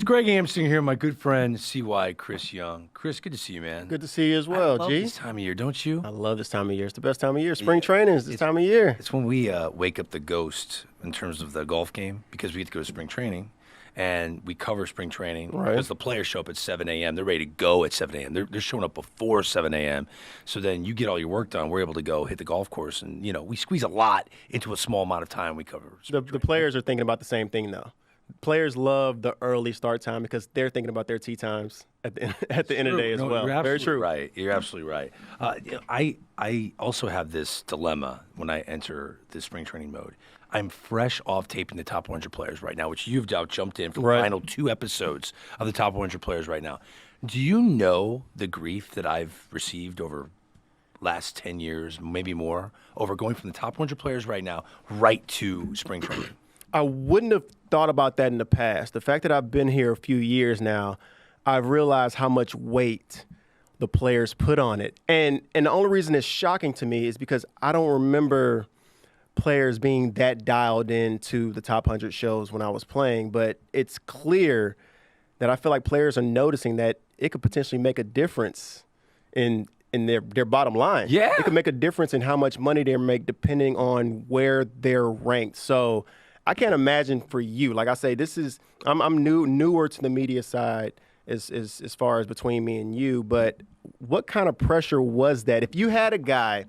Greg Amsinger here, my good friend, CY Chris Young. Chris, good to see you, man. Good to see you as well, I love G. this time of year, don't you? I love this time of year. It's the best time of year. Spring training is this time of year. It's when we wake up the ghost in terms of the golf game because we get to go to spring training. And we cover spring training because the players show up at 7 a.m. They're ready to go at 7 a.m. They're showing up before 7 a.m. So then you get all your work done. We're able to go hit the golf course. And, we squeeze a lot into a small amount of time we cover. The players are thinking about the same thing, though. Players love the early start time because they're thinking about their tee times at the end of the day as well. Very true. Right. You're absolutely right. I also have this dilemma when I enter the spring training mode. I'm fresh off taping the top 100 players right now, which you've now jumped in for the final 2 episodes of the top 100 players right now. Do you know the grief that I've received over last 10 years, maybe more, over going from the top 100 players right now right to spring training? I wouldn't have thought about that in the past. The fact that I've been here a few years now, I've realized how much weight the players put on it. And the only reason it's shocking to me is because I don't remember players being that dialed into the top 100 shows when I was playing. But it's clear that I feel like players are noticing that it could potentially make a difference in their bottom line. Yeah. It could make a difference in how much money they make depending on where they're ranked. So I can't imagine for you. Like I say, I'm newer to the media side as far as between me and you. But what kind of pressure was that? If you had a guy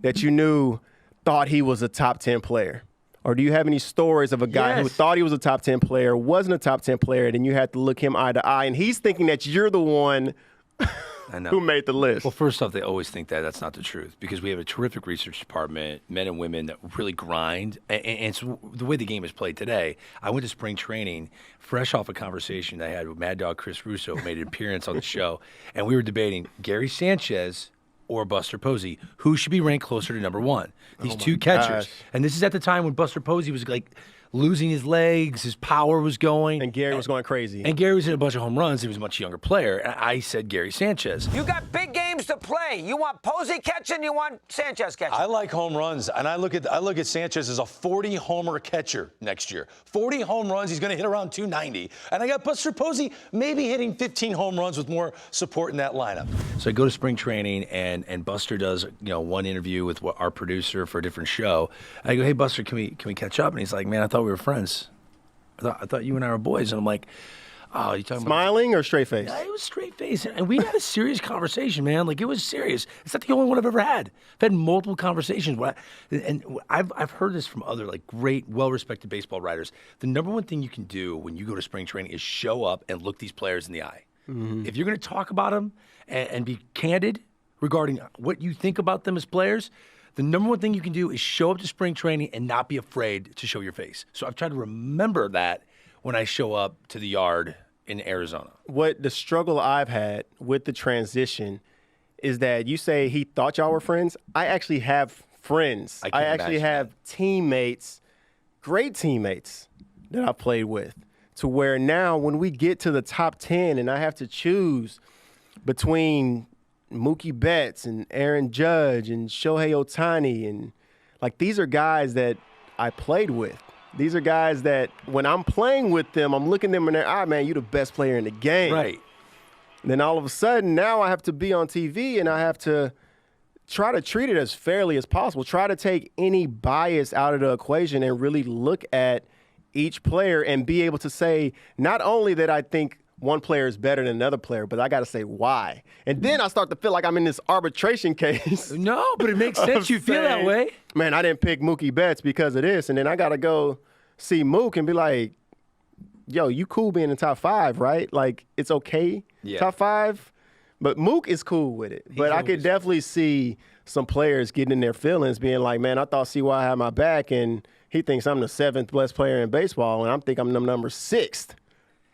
that you knew thought he was a top 10 player, or do you have any stories of a guy who thought he was a top 10 player, wasn't a top 10 player, and you had to look him eye to eye, and he's thinking that you're the one I know. who made the list? Well, first off, they always think that that's not the truth because we have a terrific research department, men and women that really grind. And it's the way the game is played today. I went to spring training fresh off a conversation I had with Mad Dog Chris Russo, who made an appearance on the show, and we were debating Gary Sanchez or Buster Posey, who should be ranked closer to number 1. These two catchers. Gosh. And this is at the time when Buster Posey was like losing his legs, his power was going. And Gary was going crazy. And Gary was in a bunch of home runs. He was a much younger player. And I said Gary Sanchez. You got big games to play. You want Posey catching, you want Sanchez catching. I like home runs, and I look at Sanchez as a 40-homer catcher next year. 40 home runs, he's going to hit around 290. And I got Buster Posey maybe hitting 15 home runs with more support in that lineup. So I go to spring training, and Buster does one interview with our producer for a different show. I go, hey Buster, can we catch up? And he's like, man, I thought we were friends. I thought you and I were boys. And I'm like, oh, you talking Smiling or straight face? Yeah, it was straight face. And we had a serious conversation, man. Like, it was serious. It's not the only one I've ever had. I've had multiple conversations. And I've heard this from other, like, great, well-respected baseball writers. The number one thing you can do when you go to spring training is show up and look these players in the eye. Mm-hmm. If you're going to talk about them and be candid regarding what you think about them as players, the number one thing you can do is show up to spring training and not be afraid to show your face. So I've tried to remember that when I show up to the yard in Arizona. What the struggle I've had with the transition is that you say he thought y'all were friends. I actually have friends. I actually have teammates, great teammates that I've played with, to where now when we get to the top 10 and I have to choose between Mookie Betts and Aaron Judge and Shohei Ohtani, and like, these are guys that I played with. These are guys that when I'm playing with them, I'm looking them in their eye, man, you're the best player in the game. Right. And then all of a sudden, now I have to be on TV and I have to try to treat it as fairly as possible. Try to take any bias out of the equation and really look at each player and be able to say not only that I think one player is better than another player, but I got to say why. And then I start to feel like I'm in this arbitration case. No, but it makes sense you feel that way. Man, I didn't pick Mookie Betts because of this. And then I got to go see Mook and be like, yo, you cool being in top 5, right? Like, it's okay, top 5. But Mook is cool with it. But I could definitely see some players getting in their feelings, being like, man, I thought CY had my back, and he thinks I'm the 7th best player in baseball, and I think I'm the number 6th.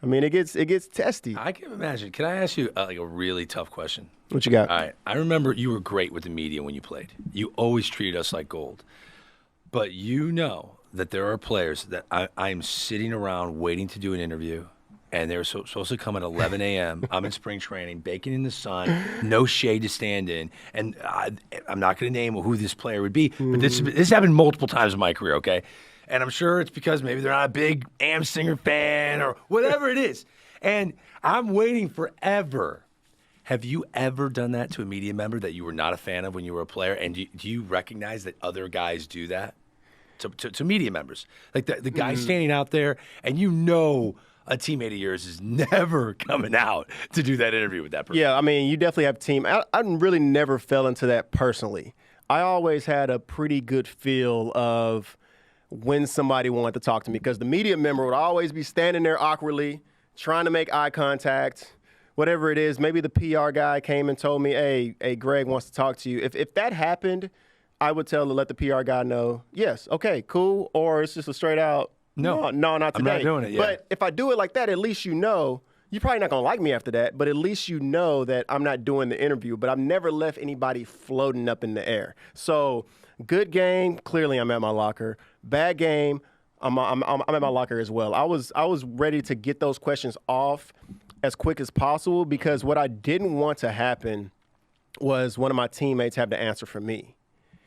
I mean, it gets testy. I can imagine. Can I ask you a really tough question? What you got? All right. I remember you were great with the media when you played. You always treated us like gold. But you know that there are players that I'm sitting around waiting to do an interview, and they're supposed to come at 11 a.m. I'm in spring training, baking in the sun, no shade to stand in. And I'm not going to name who this player would be, but this happened multiple times in my career, okay? And I'm sure it's because maybe they're not a big Amsinger fan or whatever it is. And I'm waiting forever. Have you ever done that to a media member that you were not a fan of when you were a player? And do you recognize that other guys do that to media members? Like the guy standing out there, and you know a teammate of yours is never coming out to do that interview with that person. Yeah, I mean, you definitely have team. I really never fell into that personally. I always had a pretty good feel of when somebody wanted to talk to me, because the media member would always be standing there awkwardly, trying to make eye contact, whatever it is. Maybe the PR guy came and told me, hey, Greg wants to talk to you. If that happened, I would let the PR guy know, yes, okay, cool, or it's just a straight out, no, not today. I'm not doing it, yeah. But if I do it like that, at least you know. You're probably not going to like me after that, but at least you know that I'm not doing the interview. But I've never left anybody floating up in the air. So good game, clearly I'm at my locker. Bad game, I'm at my locker as well. I was ready to get those questions off as quick as possible, because what I didn't want to happen was one of my teammates have to answer for me.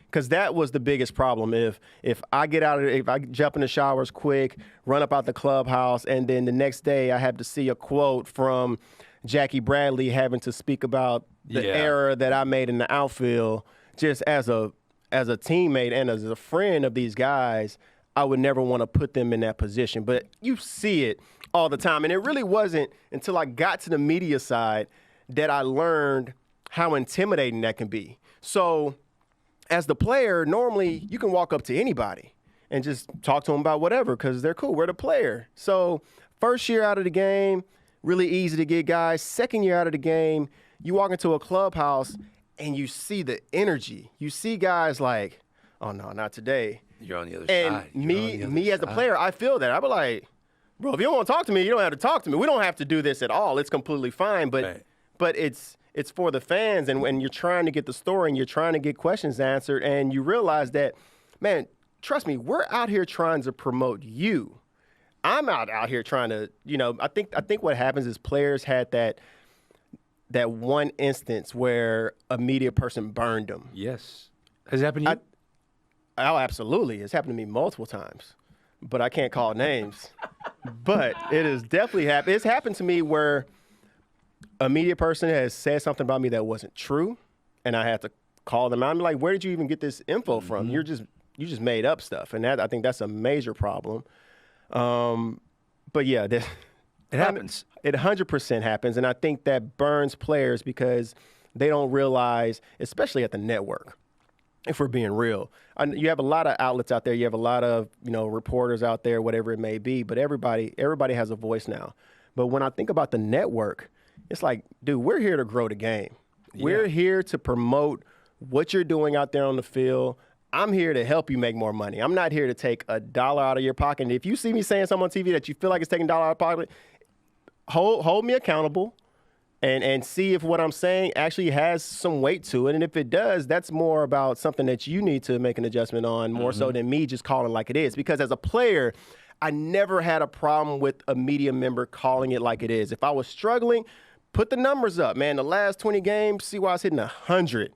Because that was the biggest problem. If I jump in the showers quick, run up out the clubhouse, and then the next day I have to see a quote from Jackie Bradley having to speak about the error that I made in the outfield, just as a teammate and as a friend of these guys, I would never want to put them in that position. But you see it all the time. And it really wasn't until I got to the media side that I learned how intimidating that can be. So as the player, normally you can walk up to anybody and just talk to them about whatever, because they're cool. We're the player. So first year out of the game, really easy to get guys. Second year out of the game, you walk into a clubhouse and you see the energy. You see guys like, oh, no, not today. You're on the other side. And me as a player, I feel that. I be like, bro, if you don't want to talk to me, you don't have to talk to me. We don't have to do this at all. It's completely fine. But it's for the fans, and when you're trying to get the story and you're trying to get questions answered, and you realize that, man, trust me, we're out here trying to promote you. I'm out here trying to, I think what happens is players had that one instance where a media person burned them. Yes. Has it happened to you? Oh, absolutely. It's happened to me multiple times, but I can't call names. But it has definitely happened. It's happened to me where a media person has said something about me that wasn't true, and I had to call them out. I'm like, where did you even get this info from? You just made up stuff, and I think that's a major problem. But yeah, it happens. It 100% happens, and I think that burns players because they don't realize, especially at the network, if we're being real. You have a lot of outlets out there. You have a lot of reporters out there, whatever it may be. But everybody has a voice now. But when I think about the network, it's like, dude, we're here to grow the game. Yeah. We're here to promote what you're doing out there on the field. I'm here to help you make more money. I'm not here to take $1 out of your pocket. And if you see me saying something on TV that you feel like it's taking $1 out of pocket, hold me accountable and see if what I'm saying actually has some weight to it. And if it does, that's more about something that you need to make an adjustment on, more so than me just calling like it is. Because as a player, I never had a problem with a media member calling it like it is. If I was struggling, put the numbers up, man. The last 20 games, CY's hitting 100.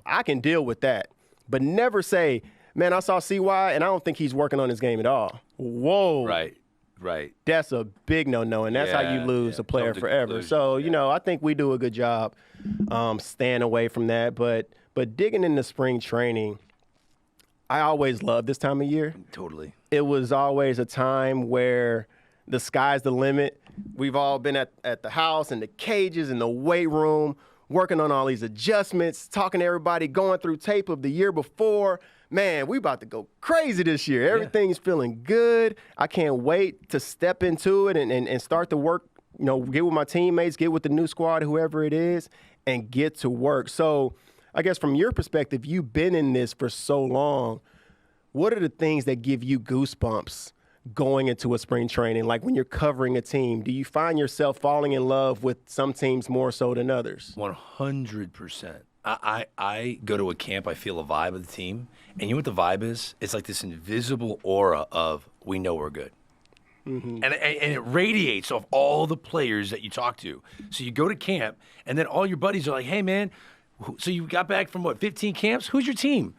I can deal with that. But never say, man, I saw CY and I don't think he's working on his game at all. Whoa. Right. That's a big no-no, and that's how you lose a player forever. So, I think we do a good job staying away from that. But digging into spring training, I always loved this time of year. Totally. It was always a time where the sky's the limit. We've all been at the house and the cages and the weight room, working on all these adjustments, talking to everybody, going through tape of the year before. Man, we about to go crazy this year. Everything's feeling good. I can't wait to step into it and start to work, get with my teammates, get with the new squad, whoever it is, and get to work. So I guess from your perspective, you've been in this for so long. What are the things that give you goosebumps going into a spring training? Like when you're covering a team, do you find yourself falling in love with some teams more so than others? 100%. I go to a camp, I feel a vibe of the team, and you know what the vibe is? It's like this invisible aura of we know we're good. Mm-hmm. And it radiates off all the players that you talk to. So you go to camp, and then all your buddies are like, hey, man, so you got back from, 15 camps? Who's your team?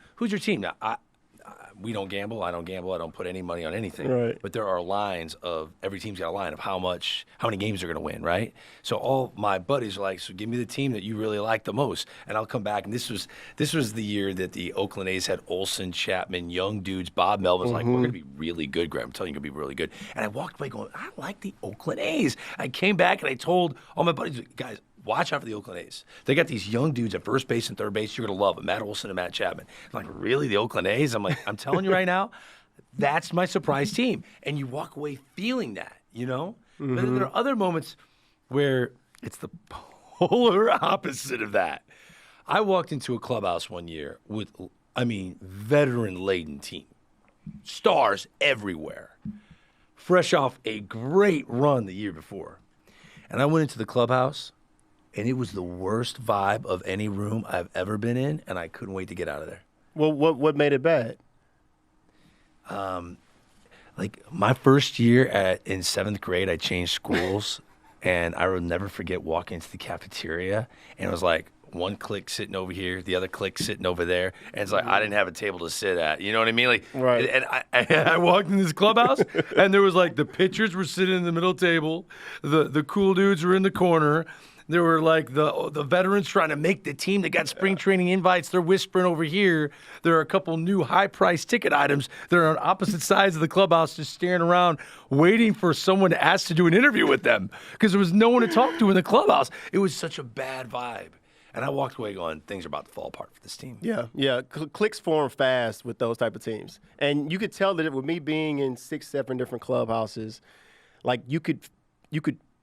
Now, we don't gamble. I don't gamble. I don't put any money on anything. Right. But there are lines of every team's got a line of how many games they're going to win, right? So all my buddies are like, so give me the team that you really like the most, and I'll come back. And this was the year that the Oakland A's had Olsen, Chapman, young dudes. Bob Melvin's like, we're going to be really good, Graham. I'm telling you, we're going to be really good. And I walked away going, I like the Oakland A's. I came back and I told all my buddies, guys, watch out for the Oakland A's. They got these young dudes at first base and third base. You're going to love them, Matt Olson and Matt Chapman. I'm like, really, the Oakland A's? I'm like, I'm telling you right now, that's my surprise team. And you walk away feeling that, you know? But then there are other moments where it's the polar opposite of that. I walked into a clubhouse one year with, veteran-laden team. Stars everywhere. Fresh off a great run the year before. And I went into the clubhouse, and it was the worst vibe of any room I've ever been in, and I couldn't wait to get out of there. Well, what made it bad? Like my first year in 7th grade, I changed schools, and I will never forget walking into the cafeteria, and it was like one clique sitting over here, the other clique sitting over there, and it's like I didn't have a table to sit at. You know what I mean? Like, right. And I walked in this clubhouse, and there was like the pitchers were sitting in the middle table, the cool dudes were in the corner. There were like the veterans trying to make the team that got spring training invites. They're whispering over here. There are a couple new high-priced ticket items that are on opposite sides of the clubhouse just staring around waiting for someone to ask to do an interview with them because there was no one to talk to in the clubhouse. It was such a bad vibe. And I walked away going, things are about to fall apart for this team. Yeah. Cliques form fast with those type of teams. And you could tell that with me being in 6, 7 different clubhouses, like you could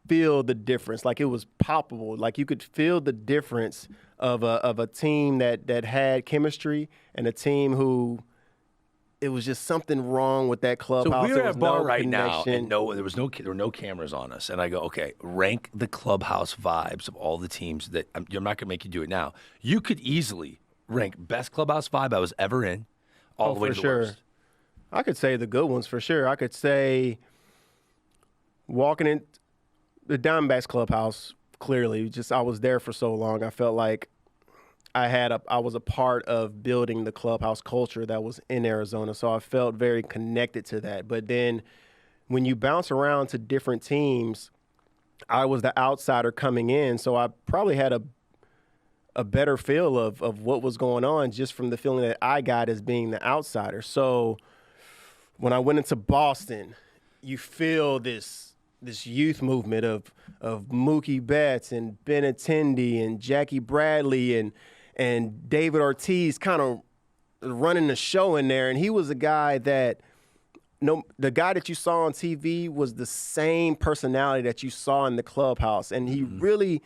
feel the difference. Like it was palpable. Like you could feel the difference of a team that had chemistry and a team who it was just something wrong with that clubhouse. So we're at a bar right connection. now, and there were no cameras on us. And I go, okay, rank the clubhouse vibes of all the teams that I'm not going to make you do it now. You could easily rank best clubhouse vibe I was ever in, all the way to the worst. I could say the good ones for sure. I could say walking in the Diamondbacks clubhouse. Clearly, just I was there for so long. I felt like I was a part of building the clubhouse culture that was in Arizona, so I felt very connected to that. But then when you bounce around to different teams, I was the outsider coming in, so I probably had a better feel of what was going on just from the feeling that I got as being the outsider. So when I went into Boston, you feel this youth movement of Mookie Betts and Benintendi and Jackie Bradley and David Ortiz kind of running the show in there. And he was a guy that the guy that you saw on TV was the same personality that you saw in the clubhouse. And he really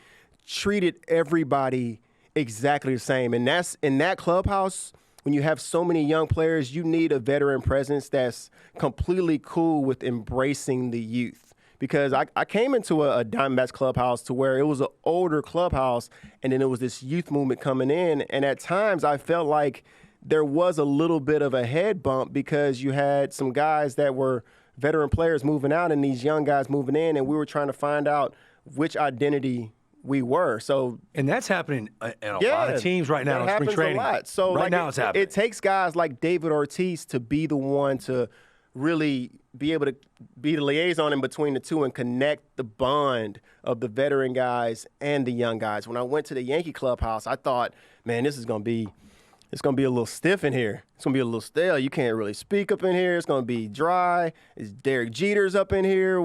treated everybody exactly the same. And that's in that clubhouse, when you have so many young players, you need a veteran presence that's completely cool with embracing the youth. Because I came into a Diamondbacks clubhouse to where it was an older clubhouse, and then it was this youth movement coming in. And at times I felt like there was a little bit of a head bump because you had some guys that were veteran players moving out and these young guys moving in, and we were trying to find out which identity we were. And that's happening in a lot of teams right now in spring training. A lot. So right now it's happening. It takes guys like David Ortiz to be the one to really be able to be the liaison in between the two and connect the bond of the veteran guys and the young guys. When I went to the Yankee clubhouse, I thought, man, it's going to be a little stiff in here. It's going to be a little stale. You can't really speak up in here. It's going to be dry. It's Derek Jeter's up in here.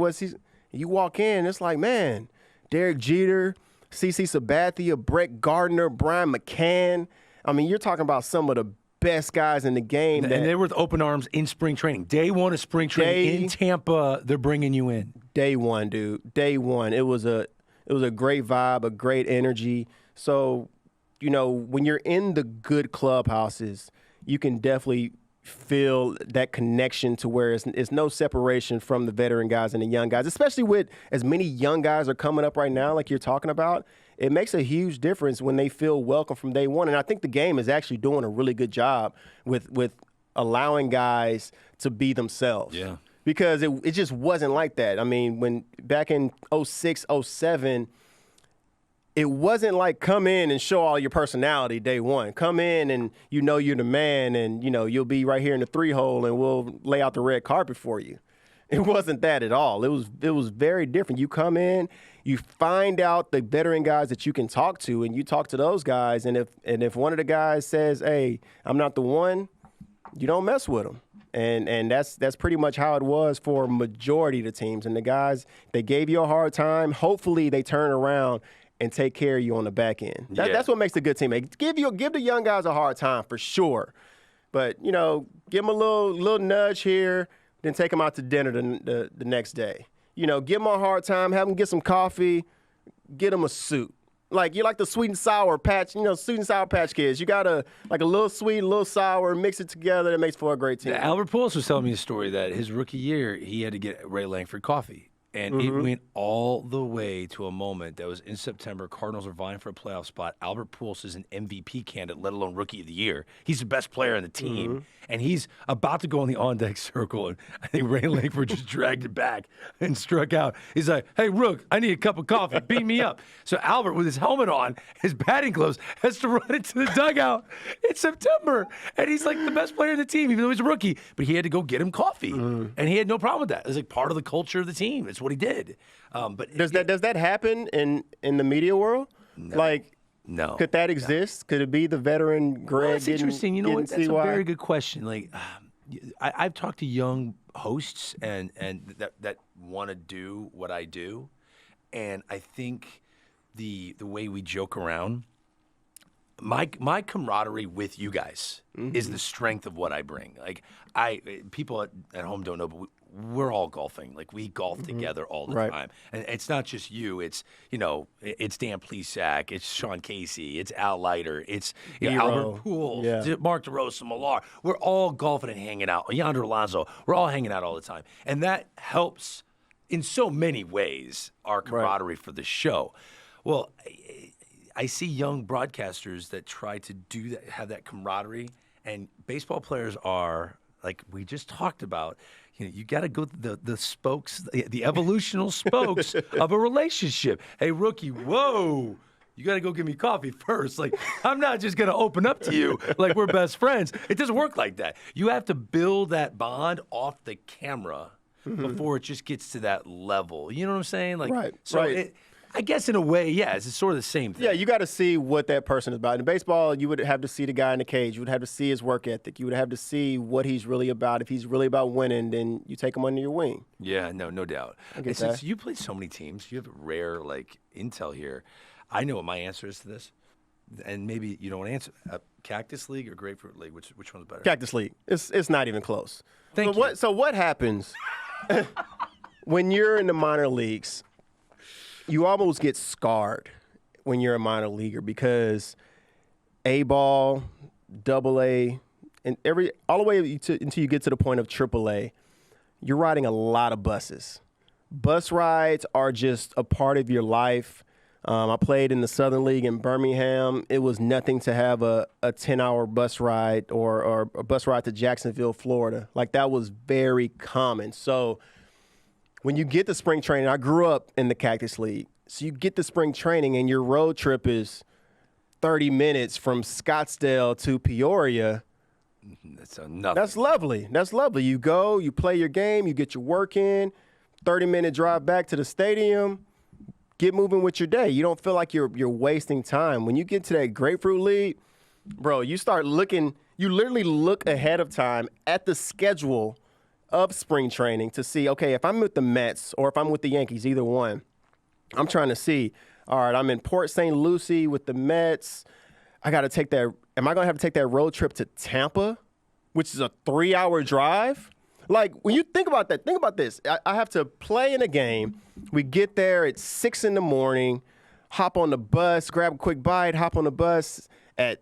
You walk in, it's like, man, Derek Jeter, CC Sabathia, Brett Gardner, Brian McCann. I mean, you're talking about some of the best guys in the game. And they were with open arms in spring training. Day one of spring training in Tampa, they're bringing you in. Day one, dude. Day one. It was a great vibe, a great energy. So, when you're in the good clubhouses, you can definitely feel that connection to where it's no separation from the veteran guys and the young guys, especially with as many young guys are coming up right now, like you're talking about. It makes a huge difference when they feel welcome from day one. And I think the game is actually doing a really good job with allowing guys to be themselves. Yeah. Because it just wasn't like that. I mean, when back in 06, 07, it wasn't like come in and show all your personality day one. Come in and you're the man and, you'll be right here in the 3-hole and we'll lay out the red carpet for you. It wasn't that at all. It was very different. You come in, you find out the veteran guys that you can talk to, and you talk to those guys. And if one of the guys says, "Hey, I'm not the one," you don't mess with them. And that's pretty much how it was for majority of the teams. And the guys, they gave you a hard time. Hopefully, they turn around and take care of you on the back end. That's what makes a good teammate. Give the young guys a hard time for sure, but give them a little nudge here. Then take them out to dinner the next day. Give them a hard time, have them get some coffee, get them a suit. Like you're like the sweet and sour patch, sweet and sour patch kids. You got a little sweet, a little sour, mix it together. That makes for a great team. Albert Pujols was telling me a story that his rookie year he had to get Ray Langford coffee. And it went all the way to a moment that was in September. Cardinals are vying for a playoff spot. Albert Pujols is an MVP candidate, let alone Rookie of the Year. He's the best player on the team. And he's about to go on the on-deck circle. And I think Ray Langford just dragged it back and struck out. He's like, "Hey, Rook, I need a cup of coffee. Beat me up." So Albert, with his helmet on, his batting gloves, has to run into the dugout in September. And he's like the best player of the team, even though he's a rookie. But he had to go get him coffee. And he had no problem with that. It was like part of the culture of the team. It's what he did. But does that happen in the media world? No. No. Could that exist? Could it be the veteran Greg? Well, that's interesting. That's a very good question. Like, I've talked to young hosts and that want to do what I do, and I think the way we joke around, my camaraderie with you guys is the strength of what I bring. Like, people at home don't know, but we're all golfing. Like, we golf together all the time. And it's not just you. It's, it's Dan Plesac. It's Sean Casey. It's Al Leiter. It's Albert Pujols. Mark DeRosa, Millar. We're all golfing and hanging out. Yonder Alonso. We're all hanging out all the time. And that helps in so many ways our camaraderie for the show. Well, I see young broadcasters that try to do that, have that camaraderie. And baseball players are, like we just talked about, you got to go the spokes, the evolutional spokes of a relationship. Hey, rookie, whoa, you got to go get me coffee first. Like, I'm not just going to open up to you like we're best friends. It doesn't work like that. You have to build that bond off the camera before it just gets to that level. You know what I'm saying? Like, I guess in a way, it's sort of the same thing. Yeah, you got to see what that person is about. In baseball, you would have to see the guy in the cage. You would have to see his work ethic. You would have to see what he's really about. If he's really about winning, then you take him under your wing. Yeah, no doubt. And since you play so many teams, you have rare intel here. I know what my answer is to this, and maybe you don't want to answer. Cactus League or Grapefruit League? Which one's better? Cactus League. It's not even close. Thank you. So what happens when you're in the minor leagues? You almost get scarred when you're a minor leaguer because A-ball, AA, and all the way until you get to the point of AAA, you're riding a lot of buses. Bus rides are just a part of your life. I played in the Southern League in Birmingham. It was nothing to have a 10-hour bus ride or a bus ride to Jacksonville, Florida. Like, that was very common. So when you get to spring training, I grew up in the Cactus League. So you get to spring training and your road trip is 30 minutes from Scottsdale to Peoria. That's nothing. That's lovely. That's lovely. You go, you play your game, you get your work in, 30-minute drive back to the stadium, get moving with your day. You don't feel like you're wasting time. When you get to that Grapefruit League, bro, you start looking, you literally look ahead of time at the schedule of spring training to see, okay, if I'm with the Mets or if I'm with the Yankees, either one, I'm trying to see, all right, I'm in Port St. Lucie with the Mets. I got to take that. Am I going to have to take that road trip to Tampa, which is a 3-hour drive? Like, when you think about that, think about this. I have to play in a game. We get there at 6 in the morning, hop on the bus, grab a quick bite, hop on the bus at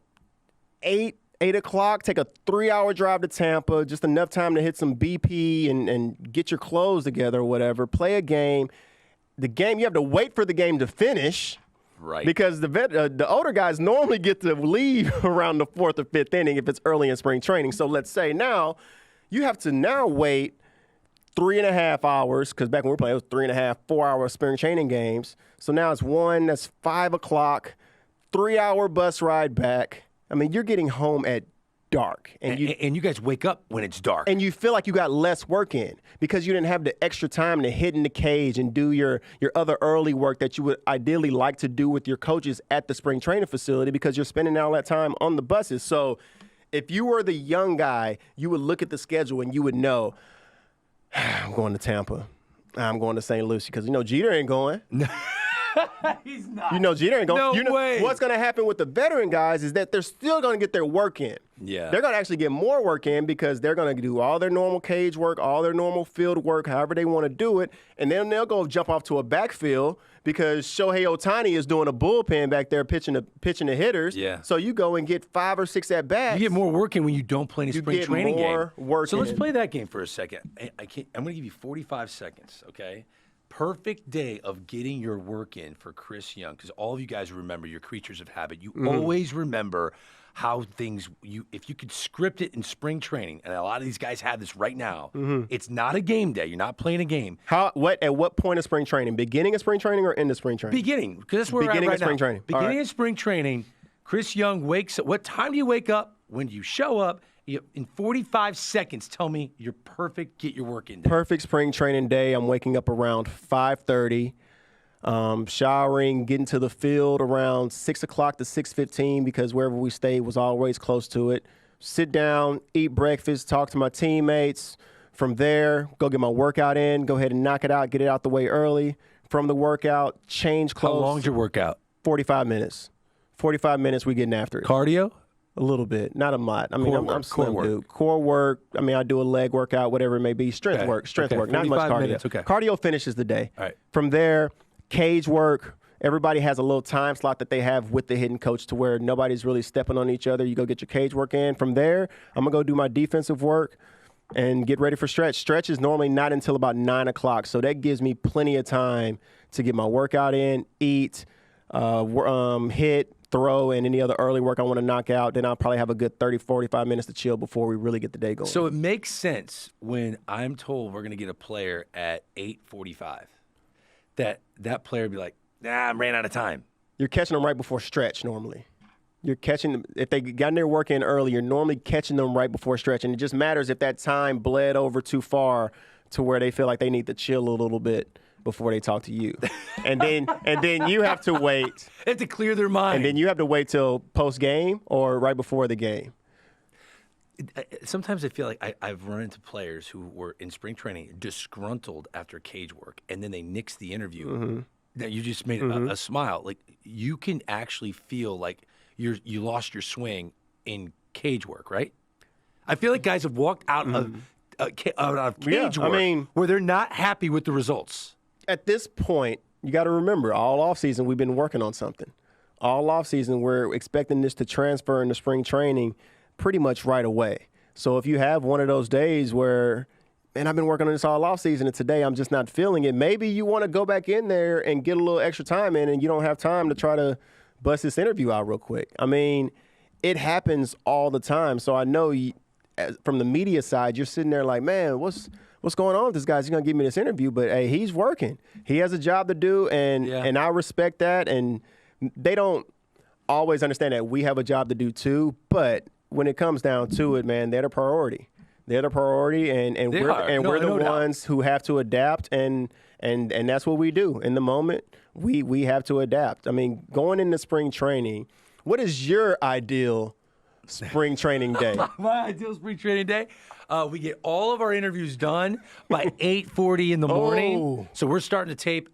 8 o'clock, take a 3-hour drive to Tampa, just enough time to hit some BP and get your clothes together or whatever, play a game. The game, you have to wait for the game to finish. Right. Because the older guys normally get to leave around the 4th or 5th inning if it's early in spring training. So let's say now you have to wait 3.5 hours, because back when we were playing, it was 3.5, 4-hour spring training games. So now it's 1, that's 5 o'clock, 3-hour bus ride back. I mean, you're getting home at dark. And you guys wake up when it's dark. And you feel like you got less work in because you didn't have the extra time to hit in the cage and do your other early work that you would ideally like to do with your coaches at the spring training facility because you're spending all that time on the buses. So if you were the young guy, you would look at the schedule and you would know, I'm going to Tampa. I'm going to St. Lucie because, Jeter ain't going. He's not. Jeter ain't going. No way. What's going to happen with the veteran guys is that they're still going to get their work in. Yeah. They're going to actually get more work in because they're going to do all their normal cage work, all their normal field work, however they want to do it, and then they'll go jump off to a backfield because Shohei Ohtani is doing a bullpen back there pitching the hitters. Yeah. So you go and get 5 or 6 at bats. You get more work in when you don't play in a spring training game. You get more work So let's in. play that game for a second. I'm going to give you 45 seconds, okay? Perfect day of getting your work in for Chris Young, because all of you guys remember, you're creatures of habit. You always remember how things, if you could script it in spring training, and a lot of these guys have this right now, it's not a game day. You're not playing a game. At what point of spring training? Beginning of spring training or end of spring training? Beginning, because that's where Beginning we're of at right spring now. training. Beginning All right. of spring training, Chris Young wakes up. What time do you wake up? When do you show up? In 45 seconds, tell me your perfect get your work in day. Perfect spring training day. I'm waking up around 5:30, showering, getting to the field around 6 o'clock to 6:15 because wherever we stayed was always close to it. Sit down, eat breakfast, talk to my teammates. From there, go get my workout in, go ahead and knock it out, get it out the way early. From the workout, change clothes. How long's your workout? 45 minutes. 45 minutes, we getting after it. Cardio? A little bit, not a lot. I mean, I'm slim, core dude. Core work. I mean, I do a leg workout, whatever it may be. Strength work, not much 45 cardio. minutes, okay. Cardio finishes the day. All right. From there, cage work. Everybody has a little time slot that they have with the hitting coach to where nobody's really stepping on each other. You go get your cage work in. From there, I'm going to go do my defensive work and get ready for stretch. Stretch is normally not until about 9 o'clock, so that gives me plenty of time to get my workout in, eat, hit, throw, and any other early work I want to knock out. Then I'll probably have a good 30, 45 minutes to chill before we really get the day going. So it makes sense when I'm told we're going to get a player at 8:45 that player would be like, I ran out of time. You're catching them right before stretch normally. You're catching them, if they got their work in early, you're normally catching them right before stretch. And it just matters if that time bled over too far to where they feel like they need to chill a little bit before they talk to you. And then you have to wait. They have to clear their mind. And then you have to wait till post-game or right before the game. Sometimes I feel like I've run into players who were in spring training disgruntled after cage work, and then they nix the interview. Now, you just made a smile. Like, you can actually feel like you lost your swing in cage work, right? I feel like guys have walked out of cage work where they're not happy with the results. At this point, you got to remember, all offseason we've been working on something. All offseason we're expecting this to transfer into spring training pretty much right away. So if you have one of those days where, man, I've been working on this all offseason and today I'm just not feeling it, maybe you want to go back in there and get a little extra time in and you don't have time to try to bust this interview out real quick. I mean, it happens all the time. So I know from the media side, you're sitting there like, man, what's going on with this guy? He's going to give me this interview, but hey, he's working. He has a job to do, and I respect that. And they don't always understand that we have a job to do too. But when it comes down to it, man, they're the priority. They're the priority, and we're the ones who have to adapt, and that's what we do in the moment. We have to adapt. I mean, going into spring training, what is your ideal spring training day? My ideal spring training day? We get all of our interviews done by 8:40 in the morning. Oh. So we're starting to tape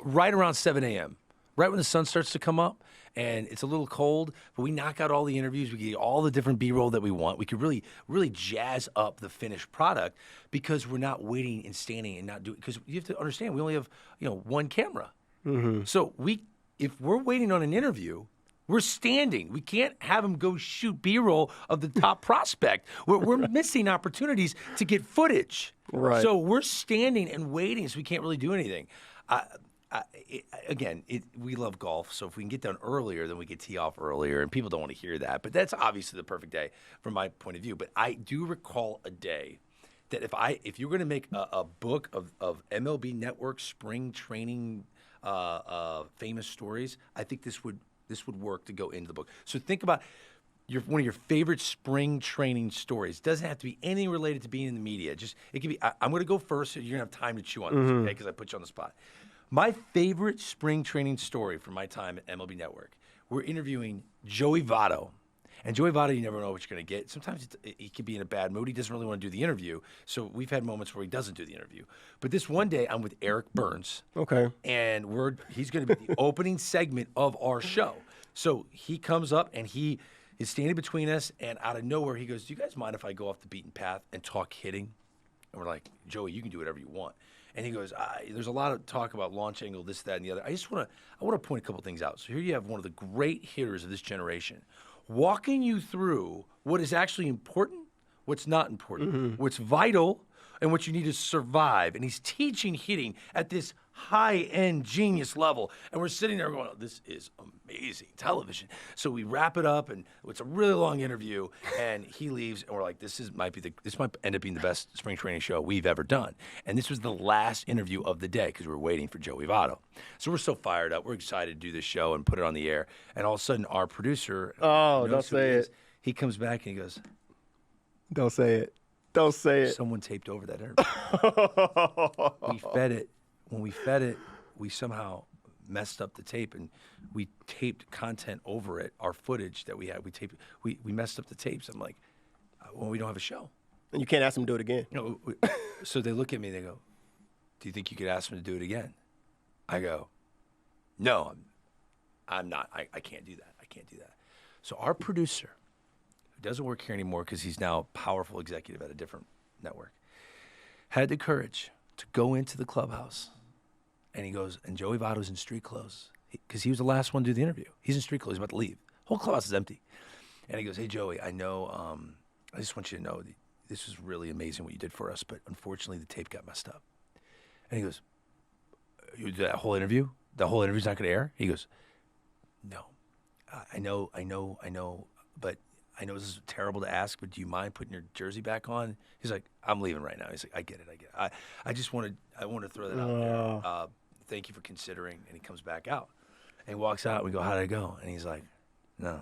right around 7 a.m., right when the sun starts to come up. And it's a little cold, but we knock out all the interviews. We get all the different B-roll that we want. We could really, really jazz up the finished product because we're not waiting and standing and not doing. Because you have to understand, we only have one camera. So if we're waiting on an interview, we're standing. We can't have them go shoot B-roll of the top prospect. We're missing opportunities to get footage. Right. So we're standing and waiting, so we can't really do anything. We love golf, so if we can get done earlier, then we can tee off earlier, and people don't want to hear that. But that's obviously the perfect day from my point of view. But I do recall a day that if you're going to make a book of MLB Network spring training famous stories, I think this would work to go into the book. So think about one of your favorite spring training stories. Doesn't have to be anything related to being in the media. Just it could be. I'm going to go first, so you're going to have time to chew on this, okay? Because I put you on the spot. My favorite spring training story from my time at MLB Network. We're interviewing Joey Votto. And Joey Votto, you never know what you're going to get. Sometimes he could be in a bad mood. He doesn't really want to do the interview. So we've had moments where he doesn't do the interview. But this one day, I'm with Eric Burns. Okay. And he's going to be the opening segment of our show. So he comes up, and he is standing between us. And out of nowhere, he goes, do you guys mind if I go off the beaten path and talk hitting? And we're like, Joey, you can do whatever you want. And he goes, there's a lot of talk about launch angle, this, that, and the other. I want to point a couple things out. So here you have one of the great hitters of this generation walking you through what is actually important, what's not important, what's vital, and what you need to survive. And he's teaching hitting at this high-end genius level. And we're sitting there going, oh, this is amazing television. So we wrap it up, and it's a really long interview, and he leaves, and we're like, this might end up being the best spring training show we've ever done. And this was the last interview of the day because we were waiting for Joey Votto. So we're so fired up. We're excited to do this show and put it on the air. And all of a sudden, our producer, don't say it. He comes back and he goes, Don't say it. Don't say it. Someone taped over that interview. We fed it. When we fed it, we somehow messed up the tape, and we taped content over it, our footage that we had. We messed up the tapes. I'm like, well, we don't have a show. And you can't ask them to do it again. So they look at me and they go, do you think you could ask them to do it again? I go, no, I'm not. I can't do that. I can't do that. So our producer, who doesn't work here anymore because he's now a powerful executive at a different network, had the courage to go into the clubhouse. And he goes, and Joey Votto's in street clothes because he was the last one to do the interview. He's in street clothes. He's about to leave. Whole clubhouse is empty. And he goes, hey, Joey, I know, I just want you to know this was really amazing what you did for us, but unfortunately the tape got messed up. And he goes, you did that whole interview? The whole interview's not going to air? He goes, no. I know, but I know this is terrible to ask, but do you mind putting your jersey back on? He's like, I'm leaving right now. He's like, I get it. I just wanted to throw that out there. Thank you for considering. And he comes back out. And he walks out. And we go, how did it go? And he's like, no.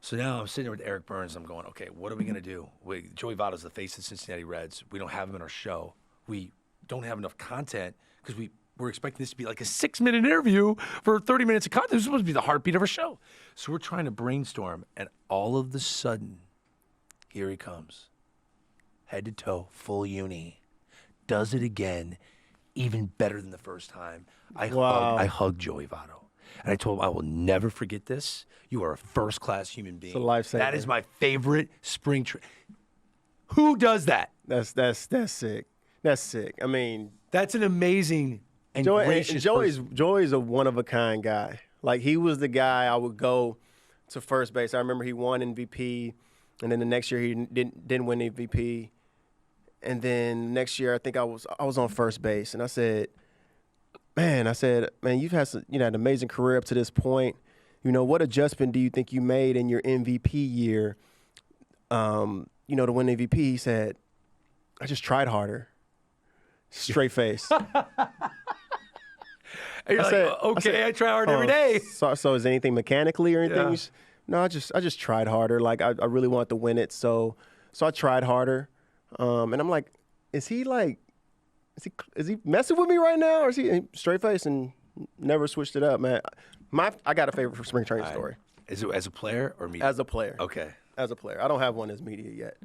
So now I'm sitting there with Eric Burns. I'm going, okay, what are we going to do? Joey Votto's the face of the Cincinnati Reds. We don't have him in our show. We don't have enough content because we're expecting this to be like a 6-minute interview for 30 minutes of content. This is supposed to be the heartbeat of our show. So we're trying to brainstorm. And all of a sudden, here he comes. Head to toe, full uni. Does it again, even better than the first time. I hugged Joey Votto. And I told him, I will never forget this. You are a first-class human being. It's a lifesaver. That is my favorite spring training. Who does that? That's sick. That's sick. I mean, that's an amazing and gracious person. Joey's a one-of-a-kind guy. Like, he was the guy I would go to first base. I remember he won MVP, and then the next year he didn't win MVP. And then next year, I think I was on first base, and I said, man, you've had an amazing career up to this point. What adjustment do you think you made in your MVP year, to win MVP? He said, I just tried harder. Straight face. And you're I try hard every day. So is anything mechanically or anything? Yeah. No, I just tried harder. Like, I really wanted to win it, so I tried harder. And I'm like, is he messing with me right now, or is he straight face and never switched it up, man? I got a favorite for spring training story. Is it as a player or media? As a player. Okay. As a player. I don't have one as media yet.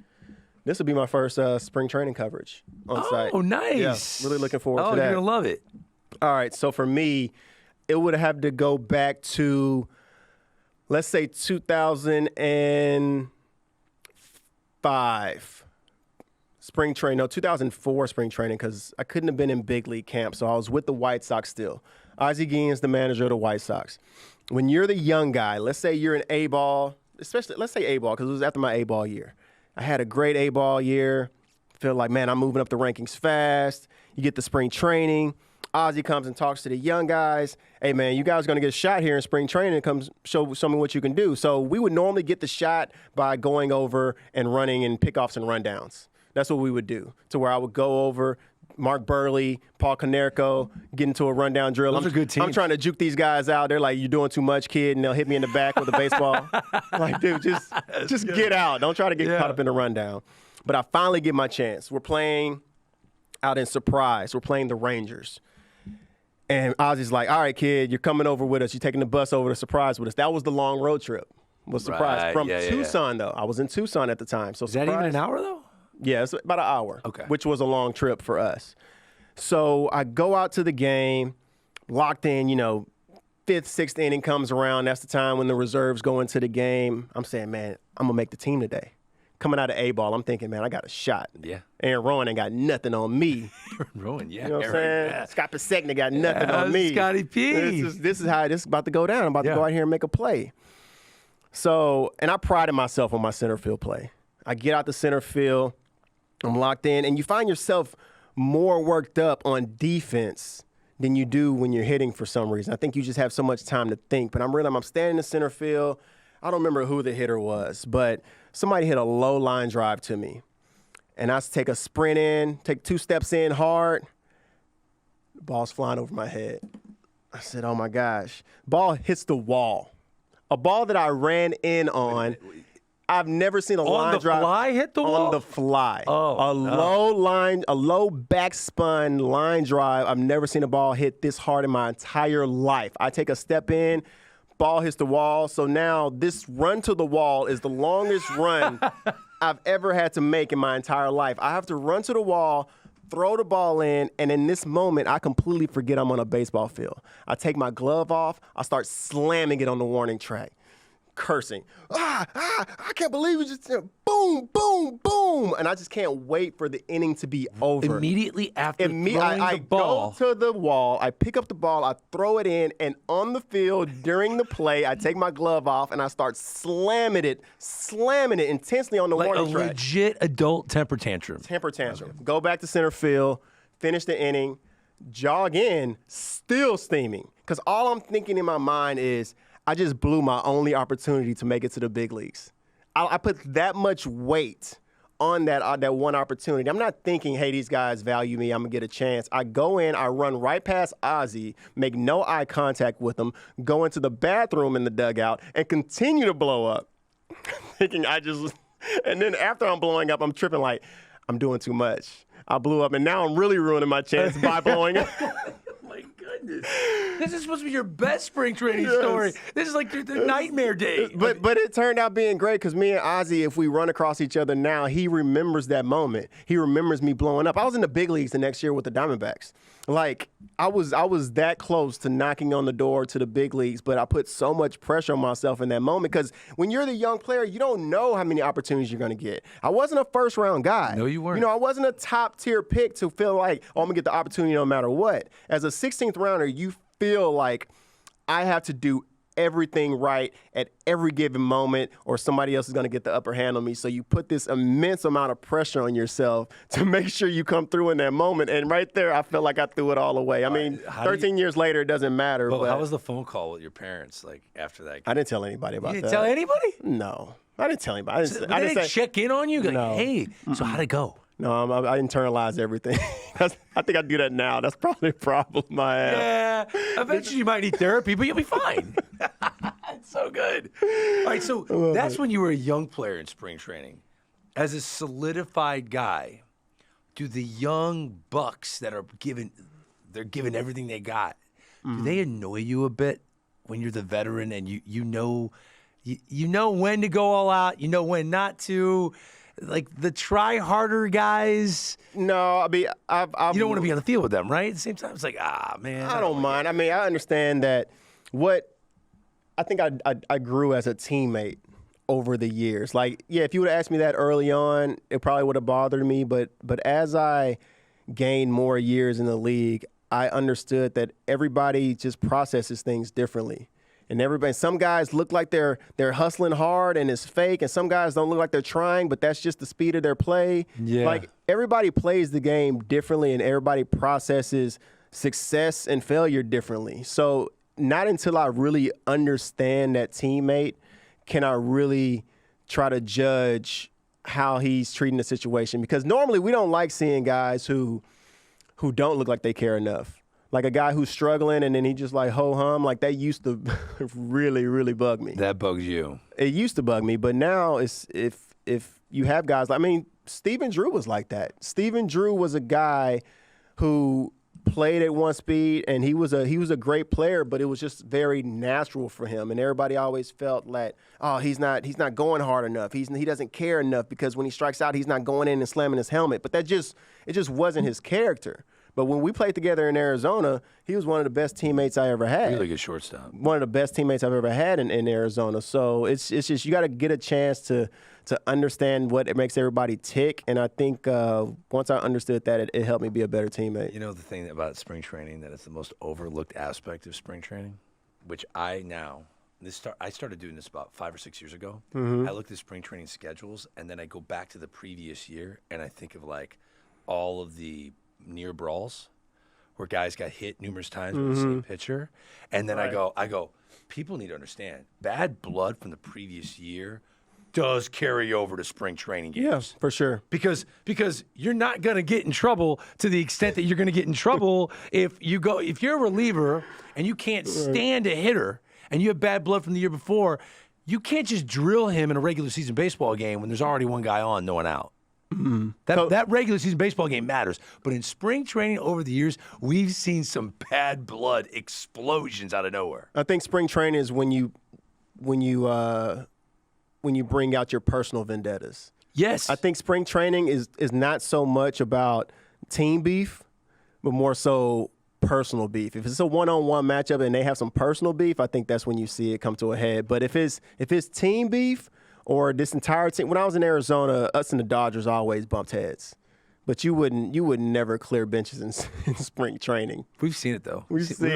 This will be my first spring training coverage on site. Oh, nice. Yeah, really looking forward to that. Oh, you're going to love it. All right, so for me, it would have to go back to, let's say, 2005 spring training. No, 2004 spring training, because I couldn't have been in big league camp, so I was with the White Sox still. Ozzie Guillen's the manager of the White Sox. When you're the young guy, let's say you're an A-ball, especially, let's say A-ball, because it was after my A-ball year. I had a great A-ball year. Feel like, man, I'm moving up the rankings fast. You get the spring training. Ozzie comes and talks to the young guys. Hey, man, you guys are going to get a shot here in spring training and come show someone what you can do. So we would normally get the shot by going over and running in pickoffs and rundowns. That's what we would do, to where I would go over Mark Burley, Paul Konerko, get into a rundown drill. Those are good teams. I'm trying to juke these guys out. They're like, "You're doing too much, kid," and they'll hit me in the back with a baseball. Like, dude, just get out. Don't try to get caught up in the rundown. But I finally get my chance. We're playing out in Surprise. We're playing the Rangers. And Ozzy's like, "All right, kid, you're coming over with us. You're taking the bus over to Surprise with us." That was the long road trip. Was Surprise. Right. From Tucson, though. I was in Tucson at the time. So Is that even an hour, though? Yeah, it's about an hour, Okay. which was a long trip for us. So I go out to the game, locked in, 5th, 6th inning comes around. That's the time when the reserves go into the game. I'm saying, man, I'm going to make the team today. Coming out of A-ball, I'm thinking, man, I got a shot. Yeah. Aaron Rowan ain't got nothing on me. Rowan, yeah. You know what I'm saying? Yeah. Scott Pasek got nothing on me. Scotty P. This is how this is about to go down. I'm about to go out here and make a play. So, and I prided myself on my center field play. I get out the center field. I'm locked in, and you find yourself more worked up on defense than you do when you're hitting for some reason. I think you just have so much time to think. But I'm standing in the center field. I don't remember who the hitter was, but somebody hit a low line drive to me. And I take a sprint in, take 2 steps in hard. The ball's flying over my head. I said, oh, my gosh. Ball hits the wall. A ball that I ran in on. I've never seen a line drive. On the fly hit the wall? On the fly. Oh, a low backspun line drive. I've never seen a ball hit this hard in my entire life. I take a step in, ball hits the wall. So now this run to the wall is the longest run I've ever had to make in my entire life. I have to run to the wall, throw the ball in, and in this moment, I completely forget I'm on a baseball field. I take my glove off. I start slamming it on the warning track. Cursing. I can't believe it. Just boom, boom, boom. And I just can't wait for the inning to be over. Immediately after throwing I the ball. go to the wall, I pick up the ball, I throw it in, and on the field during the play, I take my glove off and I start slamming it intensely on the Like a warning track. legit adult temper tantrum. Temper tantrum. Go back to center field, finish the inning, jog in, still steaming. Because all I'm thinking in my mind is, I just blew my only opportunity to make it to the big leagues. I put that much weight on that one opportunity. I'm not thinking, hey, these guys value me, I'm going to get a chance. I go in, I run right past Ozzy, make no eye contact with him, go into the bathroom in the dugout, and continue to blow up. Thinking and then after I'm blowing up, I'm tripping like, I'm doing too much. I blew up, and now I'm really ruining my chance by blowing up. My goodness. This is supposed to be your best spring training story. This is like the nightmare day. But it turned out being great because me and Ozzy, if we run across each other now, he remembers that moment. He remembers me blowing up. I was in the big leagues the next year with the Diamondbacks. Like, I was that close to knocking on the door to the big leagues, but I put so much pressure on myself in that moment because when you're the young player, you don't know how many opportunities you're going to get. I wasn't a first-round guy. No, you weren't. I wasn't a top-tier pick to feel like, oh, I'm going to get the opportunity no matter what. As a 16th rounder, you feel like I have to do everything right at every given moment or somebody else is going to get the upper hand on me. So you put this immense amount of pressure on yourself to make sure you come through in that moment. And right there, I felt like I threw it all away. I mean, 13 years later, it doesn't matter. But how was the phone call with your parents like after that game? I didn't tell anybody about that. You didn't tell anybody? No. I didn't tell anybody. I didn't check in on you? Like, No. hey, so how'd it go? No, I internalized everything. I think I do that now. That's probably a problem I have. Yeah, eventually you might need therapy, but you'll be fine. It's so good. All right, so that's when you were a young player in spring training. As a solidified guy, do the young bucks that are giving everything they got, do they annoy you a bit when you're the veteran and you know when to go all out, you know when not to? Like the try harder guys. No, I mean, You don't want to be on the field with them, right? At the same time, it's like, man. I don't mind. I mean, I understand that. I think I grew as a teammate over the years. Like, yeah, if you would have asked me that early on, it probably would have bothered me. But as I gained more years in the league, I understood that everybody just processes things differently. And some guys look like they're hustling hard and it's fake, and some guys don't look like they're trying, but that's just the speed of their play. Yeah. Like, everybody plays the game differently, and everybody processes success and failure differently. So not until I really understand that teammate can I really try to judge how he's treating the situation, because normally we don't like seeing guys who don't look like they care enough. Like a guy who's struggling and then he just like ho-hum, like that used to really, really bug me. That bugs you. It used to bug me, but now it's if you have guys like, I mean, Stephen Drew was like that. Stephen Drew was a guy who played at one speed, and he was a great player, but it was just very natural for him. And everybody always felt like, oh, he's not going hard enough. He doesn't care enough, because when he strikes out, he's not going in and slamming his helmet. But it just wasn't his character. But when we played together in Arizona, he was one of the best teammates I ever had. Really good shortstop. One of the best teammates I've ever had in Arizona. So it's just, you got to get a chance to understand what it makes everybody tick. And I think once I understood that, it helped me be a better teammate. You know the thing about spring training, that it's the most overlooked aspect of spring training, which I started doing this about 5 or 6 years ago. I look at spring training schedules, and then I go back to the previous year, and I think of like all of the near brawls where guys got hit numerous times with the same pitcher. And then I go, people need to understand, bad blood from the previous year does carry over to spring training games. Yeah, for sure. Because you're not going to get in trouble to the extent that you're going to get in trouble if you're a reliever and you can't stand a hitter and you have bad blood from the year before, you can't just drill him in a regular season baseball game when there's already one guy on, no one out. That regular season baseball game matters. But in spring training over the years, we've seen some bad blood explosions out of nowhere. I think spring training is when you bring out your personal vendettas. Yes. I think spring training is not so much about team beef, but more so personal beef. If it's a one-on-one matchup and they have some personal beef, I think that's when you see it come to a head. But if it's team beef, or this entire team, when I was in Arizona, us and the Dodgers always bumped heads. But you would never clear benches in spring training. We've seen it though. We've seen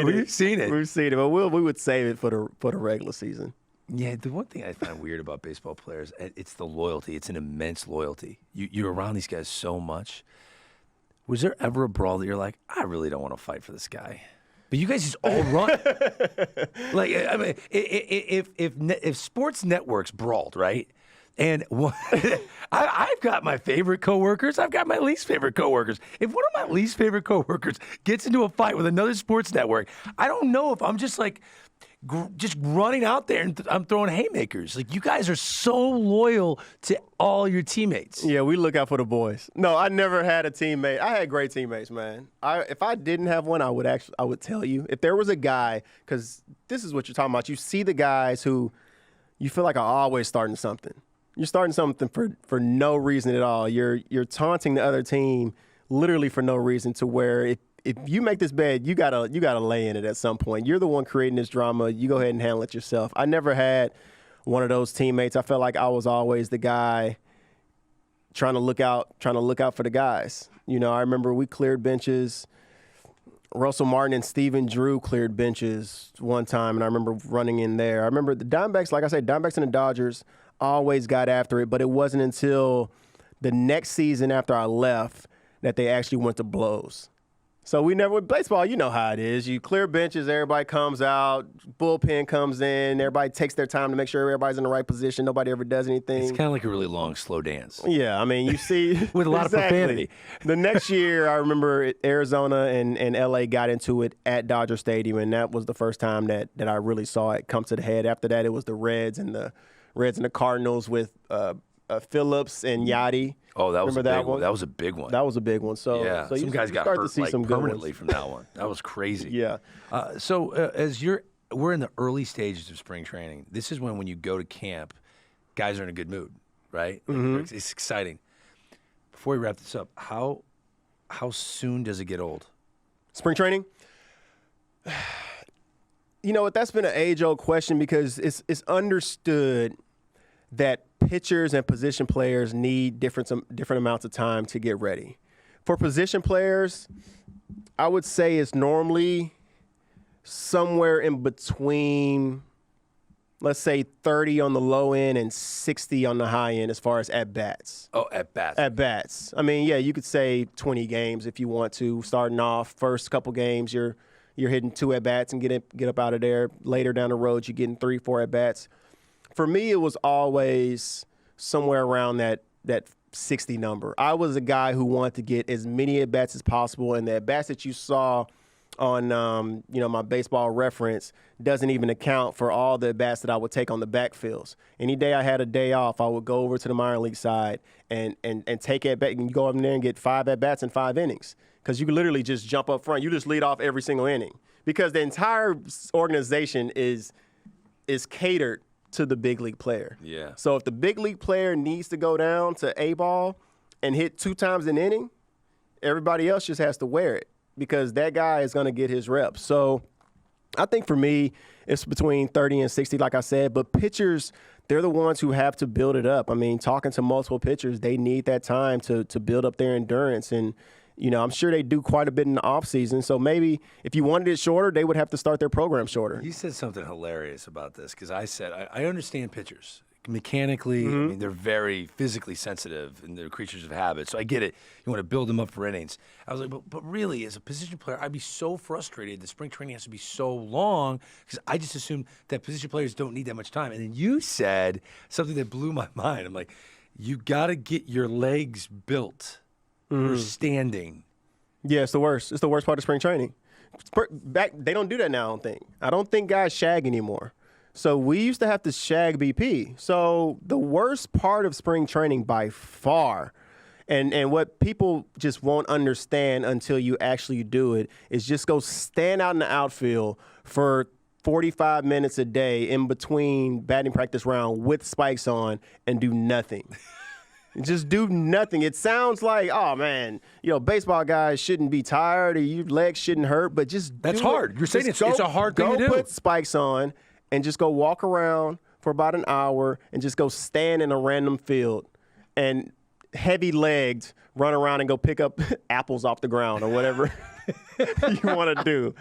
it. We've seen it, but we would save it for the regular season. Yeah, the one thing I find weird about baseball players, it's the loyalty. It's an immense loyalty. You're around these guys so much. Was there ever a brawl that you're like, I really don't want to fight for this guy? But you guys just all run. Like, I mean, if sports networks brawled, right? And I've got my favorite coworkers. I've got my least favorite coworkers. If one of my least favorite coworkers gets into a fight with another sports network, I don't know if I'm just like just running out there and I'm throwing haymakers. Like, you guys are so loyal to all your teammates. Yeah, we look out for the boys. No, I never had a teammate. I had great teammates, man. If I didn't have one, I would tell you. If there was a guy, because this is what you're talking about. You see the guys who you feel like are always starting something. You're starting something for no reason at all. You're taunting the other team literally for no reason, to where if you make this bad, you gotta lay in it at some point. You're the one creating this drama. You go ahead and handle it yourself. I never had one of those teammates. I felt like I was always the guy trying to look out for the guys. You know, I remember we cleared benches. Russell Martin and Stephen Drew cleared benches one time, and I remember running in there. I remember the Diamondbacks, like I said, Diamondbacks and the Dodgers always got after it, but it wasn't until the next season after I left that they actually went to blows. So we never, with baseball, you know how it is. You clear benches, everybody comes out, bullpen comes in, everybody takes their time to make sure everybody's in the right position. Nobody ever does anything. It's kind of like a really long, slow dance. Yeah, I mean, you see. With a lot of profanity. The next year, I remember Arizona and LA got into it at Dodger Stadium, and that was the first time that I really saw it come to the head. After that, it was the Reds and the Cardinals with Phillips and Yachty. Oh, that was Remember a that big one. That was a big one. That was a big one. So yeah, so some guys got hurt like permanently from that one. That was crazy. Yeah. We're in the early stages of spring training. This is when you go to camp, guys are in a good mood, right? Like, it's exciting. Before we wrap this up, how soon does it get old? Spring training? You know what? That's been an age-old question, because it's understood that pitchers and position players need different amounts of time to get ready. For position players, I would say it's normally somewhere in between, let's say, 30 on the low end and 60 on the high end as far as at-bats. Oh, at-bats. At-bats. I mean, yeah, you could say 20 games if you want to. Starting off, first couple games, you're hitting 2 at-bats and get up out of there. Later down the road, you're getting 3, 4 at-bats. For me, it was always somewhere around that that 60 number. I was a guy who wanted to get as many at-bats as possible, and the at-bats that you saw on my baseball reference doesn't even account for all the at-bats that I would take on the backfields. Any day I had a day off, I would go over to the minor league side and take at-bat. You can go up there and get 5 at-bats in 5 innings because you can literally just jump up front. You just lead off every single inning because the entire organization is catered to the big league player. Yeah. So if the big league player needs to go down to A-ball and hit 2 times an inning, everybody else just has to wear it because that guy is going to get his reps. So I think for me, it's between 30 and 60, like I said. But pitchers, they're the ones who have to build it up. I mean, talking to multiple pitchers, they need that time to build up their endurance. And, I'm sure they do quite a bit in the offseason. So maybe if you wanted it shorter, they would have to start their program shorter. You said something hilarious about this because I said, I understand pitchers. Mechanically, I mean, they're very physically sensitive and they're creatures of habit. So I get it. You want to build them up for innings. I was like, but really, as a position player, I'd be so frustrated. The spring training has to be so long because I just assume that position players don't need that much time. And then you said something that blew my mind. I'm like, you got to get your legs built for standing. Yeah, it's the worst. It's the worst part of spring training. They don't do that now, I don't think. I don't think guys shag anymore. So we used to have to shag BP. So the worst part of spring training by far, and what people just won't understand until you actually do it, is just go stand out in the outfield for 45 minutes a day in between batting practice round with spikes on and do nothing. Just do nothing. It sounds like, oh, man, baseball guys shouldn't be tired or your legs shouldn't hurt, but just That's hard. You're saying it's a hard thing to do. Go put spikes on and just go walk around for about an hour and just go stand in a random field and heavy-legged run around and go pick up apples off the ground or whatever you want to do.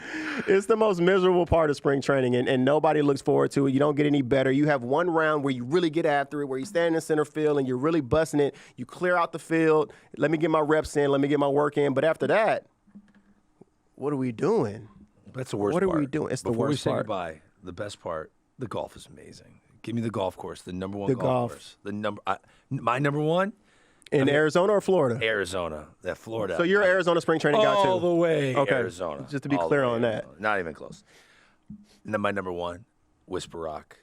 It's the most miserable part of spring training, and nobody looks forward to it. You don't get any better. You have one round where you really get after it, where you stand in center field and you're really busting it. You clear out the field. Let me get my reps in. Let me get my work in. But after that, what are we doing? That's the worst part. What are we doing? It's the worst part. Before we say goodbye, the best part, the golf is amazing. Give me the golf course, the number one golf course. My number one? In Arizona or Florida? Arizona. That Florida. So you're Arizona spring training guy, too? All the way okay. Arizona. Just to be clear on that. Not even close. And then my number one, Whisper Rock.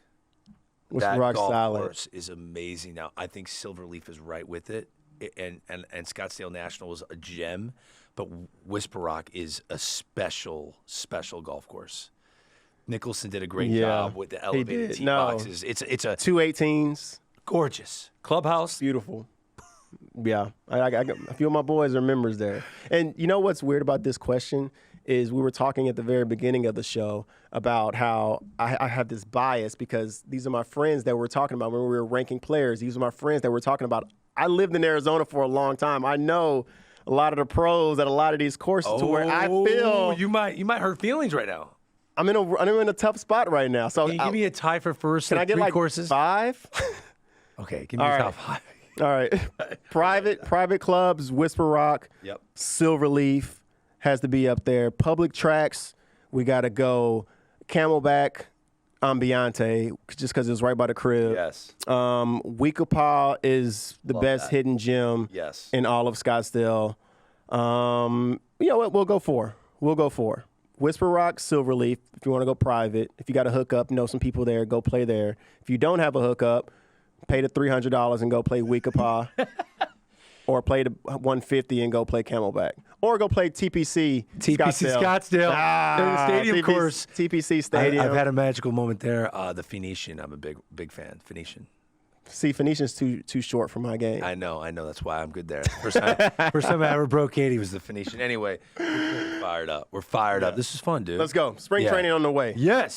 Whisper Rock's solid. That golf course is amazing. Now, I think Silverleaf is right with it, and Scottsdale National is a gem, but Whisper Rock is a special, special golf course. Nicholson did a great job with the elevated tee boxes. It's a 218s. Gorgeous. Clubhouse. Beautiful. Yeah, I got a few of my boys are members there. And you know what's weird about this question is we were talking at the very beginning of the show about how I have this bias because these are my friends that we're talking about when we were ranking players. These are my friends that we're talking about. I lived in Arizona for a long time. I know a lot of the pros at a lot of these courses to where I feel you might hurt feelings right now. I'm in a tough spot right now. So can you give me a tie for first? Can I get like courses? 5? Okay, give me a top 5. All right. Private clubs, Whisper Rock, Silverleaf has to be up there. Public tracks, we got to go Camelback, Ambiente, just because it's right by the crib. Yes. Weekapaw is the best hidden gem in all of Scottsdale. You know what? We'll go 4. Whisper Rock, Silverleaf, if you want to go private. If you got a hookup, know some people there, go play there. If you don't have a hookup, pay the $300 and go play Weekapaw, or play the $150 and go play Camelback, or go play TPC Scottsdale. The stadium course. TPC Stadium. I've had a magical moment there. The Phoenician, I'm a big fan. Phoenician. See, Phoenician's too short for my game. I know. That's why I'm good there. First time I ever broke Katie was the Phoenician. Anyway, we're fired up. This is fun, dude. Let's go. Spring training on the way. Yes.